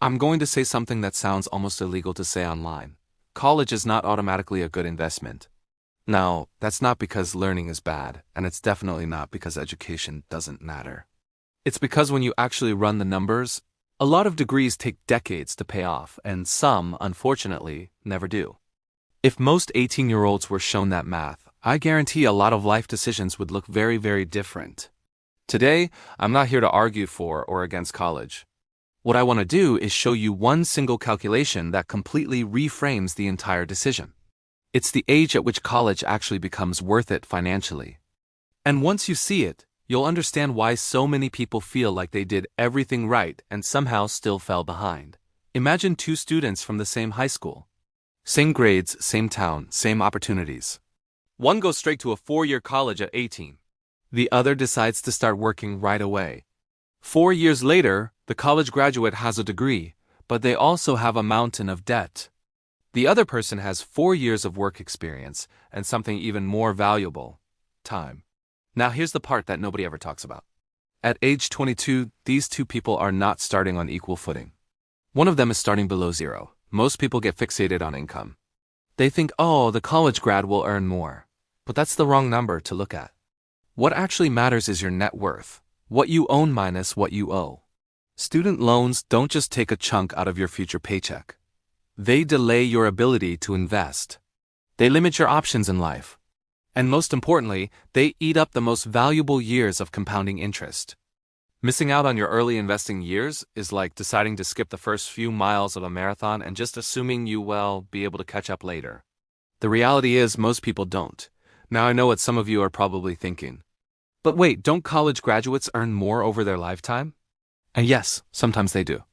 I'm going to say something that sounds almost illegal to say online. College is not automatically a good investment. Now, that's not because learning is bad, and it's definitely not because education doesn't matter. It's because when you actually run the numbers, a lot of degrees take decades to pay off, and some, unfortunately, never do. If most 18-year-olds were shown that math, I guarantee a lot of life decisions would look very, very different. Today, I'm not here to argue for or against college. What I want to do is show you one single calculation that completely reframes the entire decision. It's the age at which college actually becomes worth it financially. And once you see it, you'll understand why so many people feel like they did everything right and somehow still fell behind. Imagine two students from the same high school. Same grades, same town, same opportunities. One goes straight to a 4-year college at 18. The other decides to start working right away. 4 years later, the college graduate has a degree, but they also have a mountain of debt. The other person has 4 years of work experience and something even more valuable: time. Now here's the part that nobody ever talks about. At age 22, these two people are not starting on equal footing. One of them is starting below zero. Most people get fixated on income. They think, oh, the college grad will earn more. But that's the wrong number to look at. What actually matters is your net worth, what you own minus what you owe. Student loans don't just take a chunk out of your future paycheck. They delay your ability to invest. They limit your options in life. And most importantly, they eat up the most valuable years of compounding interest. Missing out on your early investing years is like deciding to skip the first few miles of a marathon and just assuming you will be able to catch up later. The reality is most people don't. Now I know what some of you are probably thinking. But wait, don't college graduates earn more over their lifetime? And yes, sometimes they do.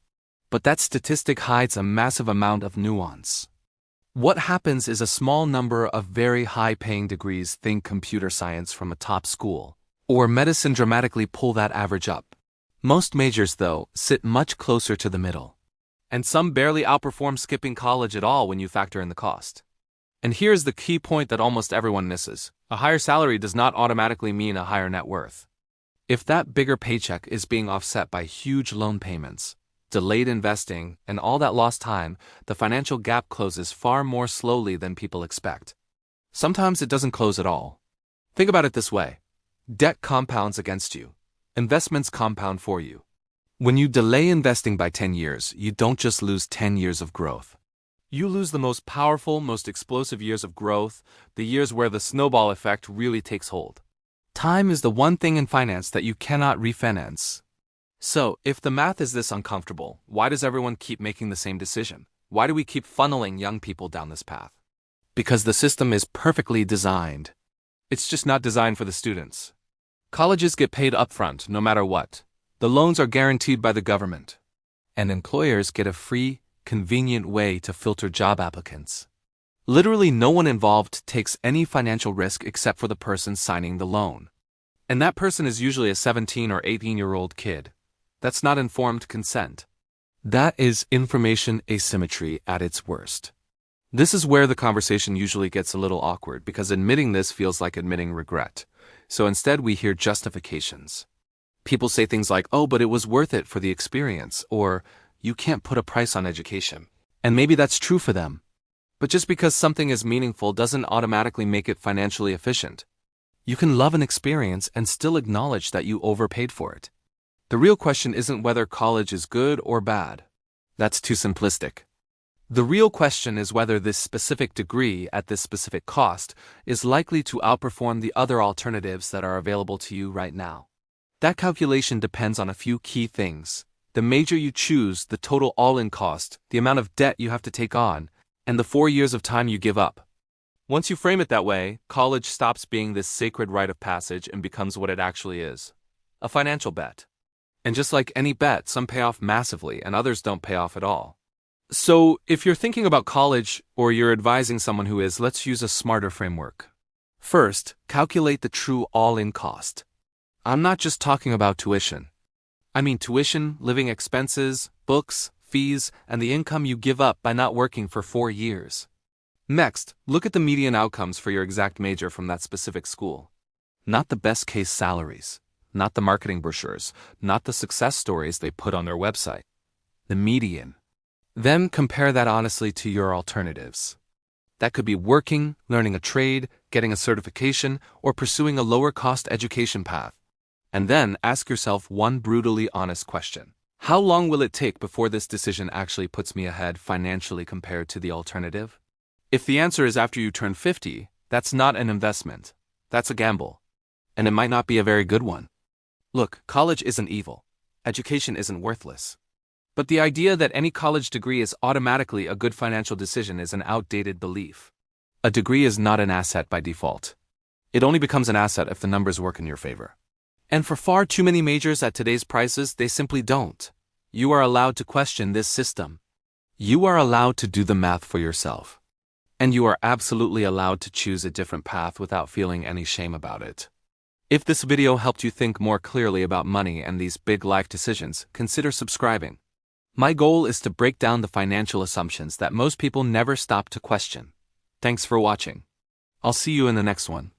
But that statistic hides a massive amount of nuance. What happens is a small number of very high-paying degrees, think computer science from a top school, or medicine, dramatically pull that average up. Most majors, though, sit much closer to the middle. And some barely outperform skipping college at all when you factor in the cost. And here's the key point that almost everyone misses. A higher salary does not automatically mean a higher net worth. If that bigger paycheck is being offset by huge loan payments, delayed investing, and all that lost time, the financial gap closes far more slowly than people expect. Sometimes it doesn't close at all. Think about it this way. Debt compounds against you. Investments compound for you. When you delay investing by 10 years, you don't just lose 10 years of growth. You lose the most powerful, most explosive years of growth, the years where the snowball effect really takes hold. Time is the one thing in finance that you cannot refinance. So, if the math is this uncomfortable, why does everyone keep making the same decision? Why do we keep funneling young people down this path? Because the system is perfectly designed. It's just not designed for the students. Colleges get paid upfront, no matter what. The loans are guaranteed by the government. And employers get a free, convenient way to filter job applicants. Literally no one involved takes any financial risk except for the person signing the loan. And that person is usually a 17 or 18-year-old kid. That's not informed consent. That is information asymmetry at its worst. This is where the conversation usually gets a little awkward because admitting this feels like admitting regret. So instead we hear justifications. People say things like, oh, but it was worth it for the experience, or you can't put a price on education. And maybe that's true for them. But just because something is meaningful doesn't automatically make it financially efficient. You can love an experience and still acknowledge that you overpaid for it. The real question isn't whether college is good or bad. That's too simplistic. The real question is whether this specific degree at this specific cost is likely to outperform the other alternatives that are available to you right now. That calculation depends on a few key things: the major you choose, the total all-in cost, the amount of debt you have to take on, and the 4 years of time you give up. Once you frame it that way, college stops being this sacred rite of passage and becomes what it actually is: a financial bet. And just like any bet, some pay off massively and others don't pay off at all. So, if you're thinking about college or you're advising someone who is, let's use a smarter framework. First, calculate the true all-in cost. I'm not just talking about tuition. I mean tuition, living expenses, books, fees, and the income you give up by not working for 4 years. Next, look at the median outcomes for your exact major from that specific school. Not the best-case salaries, not the marketing brochures, not the success stories they put on their website. the median. Then compare that honestly to your alternatives. That could be working, learning a trade, getting a certification, or pursuing a lower-cost education path. And then ask yourself one brutally honest question. How long will it take before this decision actually puts me ahead financially compared to the alternative? If the answer is after you turn 50, that's not an investment. That's a gamble. And it might not be a very good one. Look, college isn't evil. Education isn't worthless. But the idea that any college degree is automatically a good financial decision is an outdated belief. A degree is not an asset by default. It only becomes an asset if the numbers work in your favor. And for far too many majors at today's prices, they simply don't. You are allowed to question this system. You are allowed to do the math for yourself. And you are absolutely allowed to choose a different path without feeling any shame about it. If this video helped you think more clearly about money and these big life decisions, consider subscribing. My goal is to break down the financial assumptions that most people never stop to question. Thanks for watching. I'll see you in the next one.